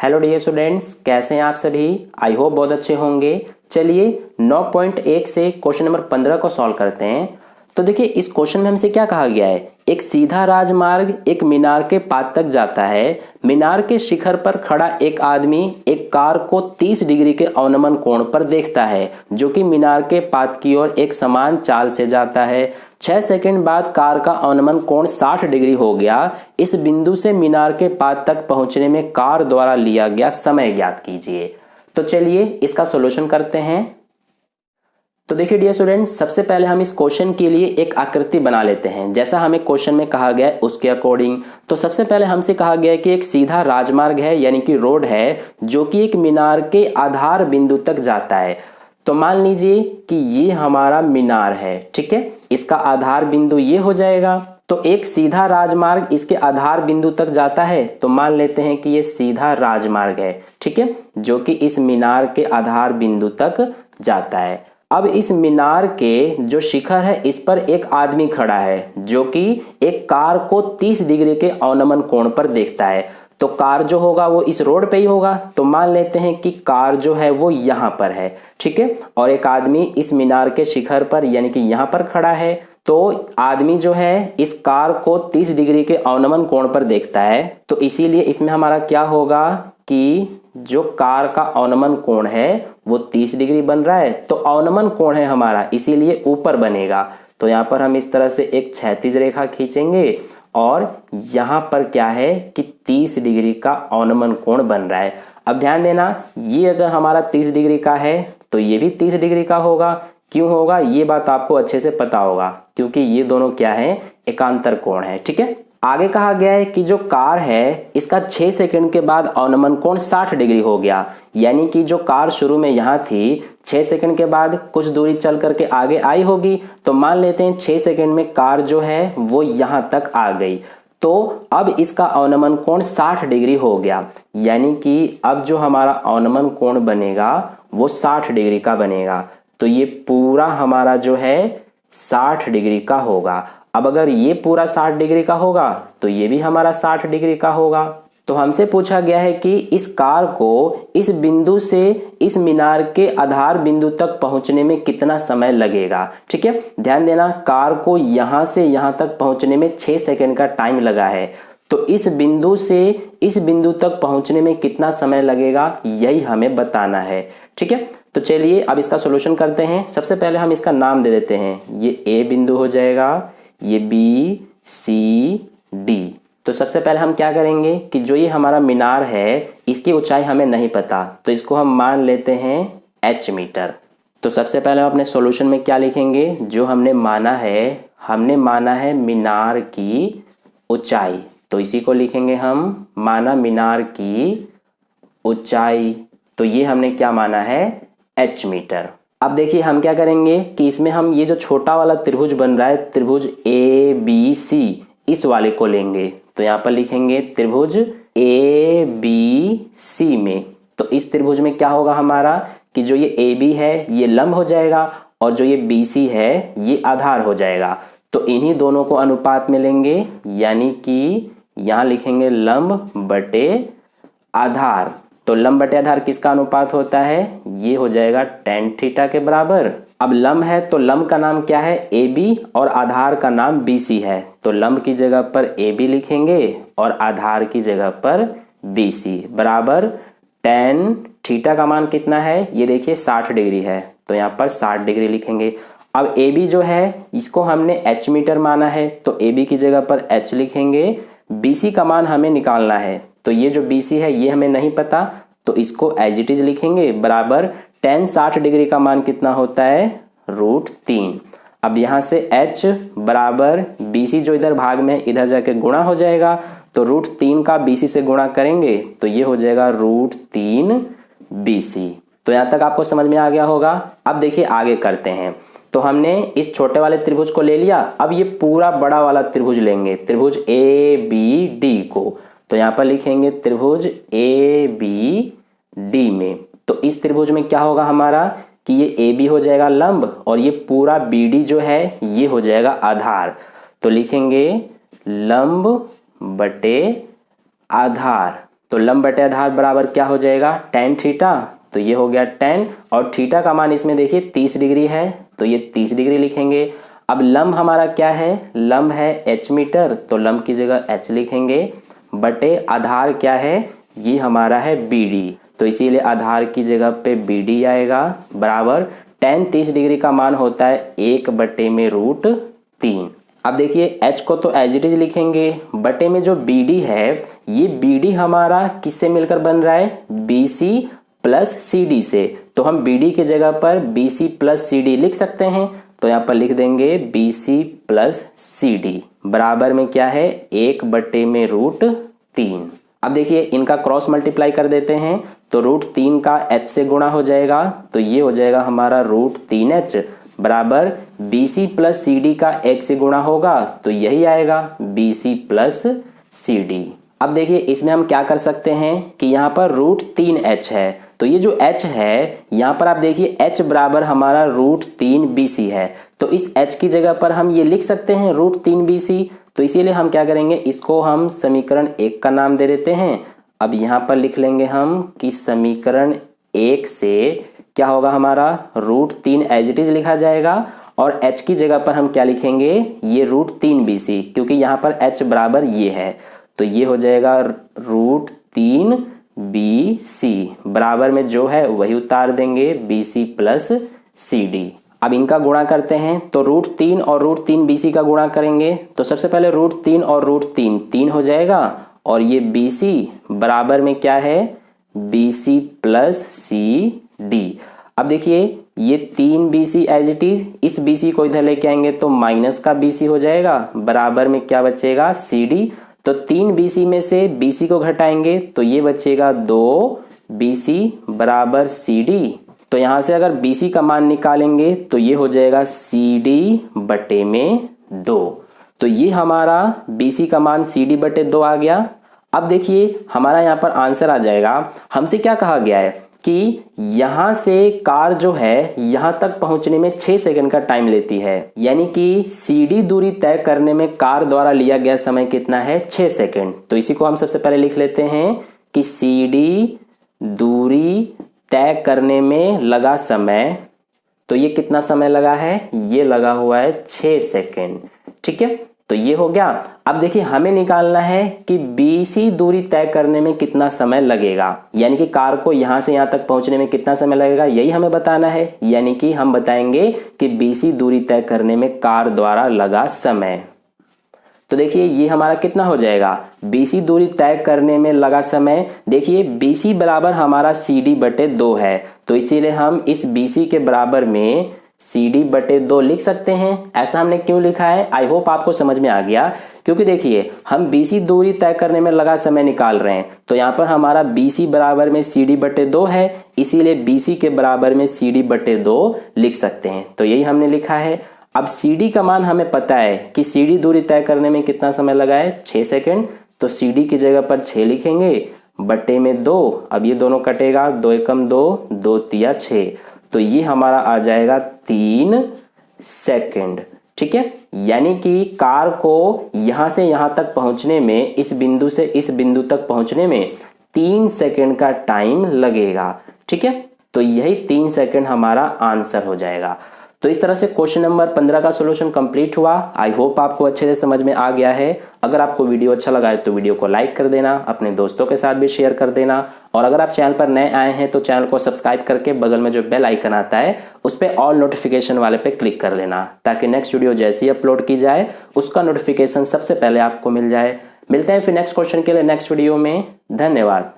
Hello dear students, कैसे हैं आप सभी। आई होप बहुत अच्छे होंगे। चलिए 9.1 से क्वेश्चन नंबर 15 को सॉल्व करते हैं। तो देखिए इस क्वेश्चन में हमसे क्या कहा गया है, एक सीधा राजमार्ग एक मीनार के पाद तक जाता है। मीनार के शिखर पर खड़ा एक आदमी एक कार को 30 डिग्री के अवनमन कोण पर देखता है, जो कि मीनार के पाद की ओर एक समान चाल से जाता है। 6 सेकंड बाद कार का अवनमन कोण 60 डिग्री हो गया। इस बिंदु से मीनार के पाद तक पहुंचने में कार द्वारा लिया गया समय ज्ञात कीजिए। तो चलिए इसका सॉल्यूशन करते हैं। तो देखिए डियर स्टूडेंट्स, सबसे पहले हम इस क्वेश्चन के लिए एक आकृति बना लेते हैं, जैसा हमें क्वेश्चन में कहा गया है उसके अकॉर्डिंग। तो सबसे पहले हमसे कहा गया है कि एक सीधा राजमार्ग है, यानी कि रोड है, जो कि एक मीनार के आधार बिंदु तक जाता है। तो मान लीजिए कि ये हमारा मीनार है, ठीक है। इसका आधार बिंदु ये हो जाएगा। तो एक सीधा राजमार्ग इसके आधार बिंदु तक जाता है, तो मान लेते हैं कि ये सीधा राजमार्ग है, ठीक है, जो कि इस मीनार के आधार बिंदु तक जाता है। अब इस मीनार के जो शिखर है इस पर एक आदमी खड़ा है, जो कि एक कार को 30 डिग्री के अवनमन कोण पर देखता है। तो कार जो होगा वो इस रोड पे ही होगा। तो मान लेते हैं कि कार जो है वो यहाँ पर है, ठीक है, और एक आदमी इस मीनार के शिखर पर यानी कि यहाँ पर खड़ा है। तो आदमी जो है इस कार को 30 डिग्री के अवनमन कोण पर देखता है। तो इसीलिए इसमें हमारा क्या होगा कि जो कार का अवनमन कोण है वो 30 डिग्री बन रहा है। तो अवनमन कोण है हमारा, इसीलिए ऊपर बनेगा। तो यहाँ पर हम इस तरह से एक क्षैतिज रेखा खींचेंगे और यहाँ पर क्या है कि 30 डिग्री का अवनमन कोण बन रहा है। अब ध्यान देना, ये अगर हमारा 30 डिग्री का है तो ये भी 30 डिग्री का होगा। क्यों होगा ये बात आपको अच्छे से पता होगा, क्योंकि ये दोनों क्या है, एकांतर कोण है, ठीक है। आगे कहा गया है कि जो कार है इसका 6 सेकंड के बाद अवनमन कोण 60 डिग्री हो गया। यानी कि जो कार शुरू में यहाँ थी, 6 सेकंड के बाद कुछ दूरी चल करके आगे आई होगी। तो मान लेते हैं 6 सेकंड में कार जो है वो यहाँ तक आ गई। तो अब इसका अवनमन कोण 60 डिग्री हो गया। यानी कि अब जो हमारा अवनमन कोण बनेगा वो 60 डिग्री का बनेगा। तो ये पूरा हमारा जो है 60 डिग्री का होगा। अब अगर ये पूरा 60 डिग्री का होगा तो ये भी हमारा 60 डिग्री का होगा। तो हमसे पूछा गया है कि इस कार को इस बिंदु से इस मीनार के आधार बिंदु तक पहुंचने में कितना समय लगेगा, ठीक है। ध्यान देना, कार को यहां से यहां तक पहुंचने में 6 सेकंड का टाइम लगा है। तो इस बिंदु से इस बिंदु तक पहुंचने में कितना समय लगेगा यही हमें बताना है, ठीक है। तो चलिए अब इसका सॉल्यूशन करते हैं। सबसे पहले हम इसका नाम दे देते हैं। ये ए बिंदु हो जाएगा, ये बी सी डी। तो सबसे पहले हम क्या करेंगे कि जो ये हमारा मीनार है इसकी ऊंचाई हमें नहीं पता, तो इसको हम मान लेते हैं एच मीटर। तो सबसे पहले हम अपने सॉल्यूशन में क्या लिखेंगे, जो हमने माना है मीनार की ऊंचाई। तो इसी को लिखेंगे हम, माना मीनार की ऊंचाई। तो ये हमने क्या माना है, एच मीटर। अब देखिए हम क्या करेंगे कि इसमें हम ये जो छोटा वाला त्रिभुज बन रहा है, त्रिभुज ए बी सी, इस वाले को लेंगे। तो यहाँ पर लिखेंगे त्रिभुज ए बी सी में। तो इस त्रिभुज में क्या होगा हमारा कि जो ये ए बी है ये लंब हो जाएगा और जो ये बी सी है ये आधार हो जाएगा। तो इन्हीं दोनों को अनुपात में लेंगे, यानी कि यहाँ लिखेंगे लंब बटे आधार। तो लंब बटे आधार किसका अनुपात होता है, ये हो जाएगा tan थीटा के बराबर। अब लंब है तो लंब का नाम क्या है, AB, और आधार का नाम BC है। तो लंब की जगह पर AB लिखेंगे और आधार की जगह पर BC बराबर tan थीटा का मान कितना है, ये देखिए 60 डिग्री है। तो यहाँ पर 60 डिग्री लिखेंगे। अब AB जो है इसको हमने H मीटर माना है, तो AB की जगह पर H लिखेंगे। BC का मान हमें निकालना है, तो ये जो BC है ये हमें नहीं पता, तो इसको एज इट इज लिखेंगे बराबर tan 60 डिग्री का मान कितना होता है, √3। अब यहाँ से H बराबर BC जो इधर भाग में इधर जाके गुणा हो जाएगा। तो √3 का BC से गुणा करेंगे तो ये हो जाएगा √3 BC। तो यहाँ तक आपको समझ में आ गया होगा। अब देखिए आगे करते हैं। तो हमने इस छोटे वाले त्रिभुज को ले लिया। अब ये पूरा बड़ा वाला त्रिभुज लेंगे, त्रिभुज ए बी डी को। तो यहाँ पर लिखेंगे त्रिभुज ए बी डी में। तो इस त्रिभुज में क्या होगा हमारा कि ये ए बी हो जाएगा लंब और ये पूरा बी डी जो है ये हो जाएगा आधार। तो लिखेंगे लंब बटे आधार। तो लंब बटे आधार बराबर क्या हो जाएगा, tan थीटा। तो ये हो गया tan, और थीटा का मान इसमें देखिए 30 डिग्री है, तो ये 30 डिग्री लिखेंगे। अब लंब हमारा क्या है, लंब है h मीटर, तो लंब की जगह h लिखेंगे, बटे आधार क्या है, ये हमारा है BD, तो इसीलिए आधार की जगह पे BD आएगा, बराबर tan 30 डिग्री का मान होता है 1/√3। अब देखिए h को तो एज इट इज लिखेंगे, बटे में जो BD है, ये BD हमारा किससे मिलकर बन रहा है, BC प्लस CD से, तो हम BD की जगह पर BC प्लस CD लिख सकते हैं। तो यहाँ पर लिख देंगे BC प्लस CD बराबर में क्या है, 1/√3। अब देखिए इनका क्रॉस मल्टीप्लाई कर देते हैं, तो √3 का h से गुणा हो जाएगा, तो ये हो जाएगा हमारा √3h बराबर BC प्लस CD का 1 से गुणा होगा, तो यही आएगा BC प्लस CD। अब देखिए इसमें हम क्या कर सकते हैं कि यहाँ पर √3h है, तो ये जो h है यहाँ पर आप देखिए h बराबर हमारा √3BC है, तो इस h की जगह पर हम ये लिख सकते हैं √3BC। तो इसीलिए हम क्या करेंगे, इसको हम समीकरण 1 का नाम दे देते हैं। अब यहाँ पर लिख लेंगे हम कि समीकरण 1 से क्या होगा हमारा, √3 एज इट इज लिखा जाएगा, और h की जगह पर हम क्या लिखेंगे, ये √3BC, क्योंकि यहाँ पर h बराबर ये है, तो ये हो जाएगा √3BC बराबर में जो है वही उतार देंगे BC प्लस CD। अब इनका गुणा करते हैं, तो √3 और √3BC का गुणा करेंगे, तो सबसे पहले √3 और √3 3 हो जाएगा, और ये BC बराबर में क्या है, BC प्लस CD। अब देखिए ये 3BC एज इट इज, इस BC को इधर लेके आएंगे तो माइनस का BC हो जाएगा, बराबर में क्या बचेगा, CD। तो 3BC में से BC को घटाएंगे तो ये बचेगा 2BC बराबर CD। तो यहाँ से अगर BC का मान निकालेंगे तो ये हो जाएगा CD बटे में 2, तो ये हमारा BC का मान CD बटे 2 आ गया। अब देखिए हमारा यहाँ पर आंसर आ जाएगा। हमसे क्या कहा गया है कि यहाँ से कार जो है यहाँ तक पहुँचने में 6 सेकंड का टाइम लेती है, यानी कि CD दूरी तय करने में कार द्वारा लिया गया समय कितना है, 6 सेकंड। तो इसी को हम सबसे पहले लिख लेते हैं कि CD दूरी तय करने में लगा समय, तो ये कितना समय लगा है, ये लगा हुआ है 6 सेकंड। ठीक है, तो ये हो गया। अब देखिए हमें निकालना है कि BC दूरी तय करने में कितना समय लगेगा, यानी कि कार को यहां से यहां तक पहुंचने में कितना समय लगेगा, यही हमें बताना है। यानी कि हम बताएंगे कि BC दूरी तय करने में कार द्वारा लगा समय। तो देखिए ये हमारा कितना हो जाएगा, BC दूरी तय करने में लगा समय। देखिए BC बराबर हमारा CD बटे 2 है, तो इसीलिए हम इस BC के बराबर में CD बटे 2 लिख सकते हैं। ऐसा हमने क्यों लिखा है, आई होप आपको समझ में आ गया। क्योंकि देखिए हम BC दूरी तय करने में लगा समय निकाल रहे हैं, तो यहाँ पर हमारा BC बराबर में CD बटे 2 है, इसीलिए BC के बराबर में CD बटे 2 लिख सकते हैं। तो यही हमने लिखा है। अब CD का मान हमें पता है कि CD दूरी तय करने में कितना समय लगा है, 6 सेकंड। तो CD की जगह पर 6 लिखेंगे, बटे में 2। अब ये दोनों कटेगा, 2 एकम 2, 2 तिया 6, तो ये हमारा आ जाएगा 3 सेकंड। ठीक है, यानी कि कार को यहां से यहां तक पहुंचने में, इस बिंदु से इस बिंदु तक पहुंचने में 3 सेकंड का टाइम लगेगा। ठीक है, तो यही 3 सेकंड हमारा आंसर हो जाएगा। तो इस तरह से क्वेश्चन नंबर 15 का सॉल्यूशन कंप्लीट हुआ। आई होप आपको अच्छे से समझ में आ गया है। अगर आपको वीडियो अच्छा लगा है तो वीडियो को लाइक कर देना, अपने दोस्तों के साथ भी शेयर कर देना, और अगर आप चैनल पर नए आए हैं तो चैनल को सब्सक्राइब करके बगल में जो बेल आइकन आता है उस पर ऑल नोटिफिकेशन वाले पे क्लिक कर लेना, ताकि नेक्स्ट वीडियो जैसी अपलोड की जाए उसका नोटिफिकेशन सबसे पहले आपको मिल जाए। मिलते हैं फिर नेक्स्ट क्वेश्चन के लिए नेक्स्ट वीडियो में। धन्यवाद।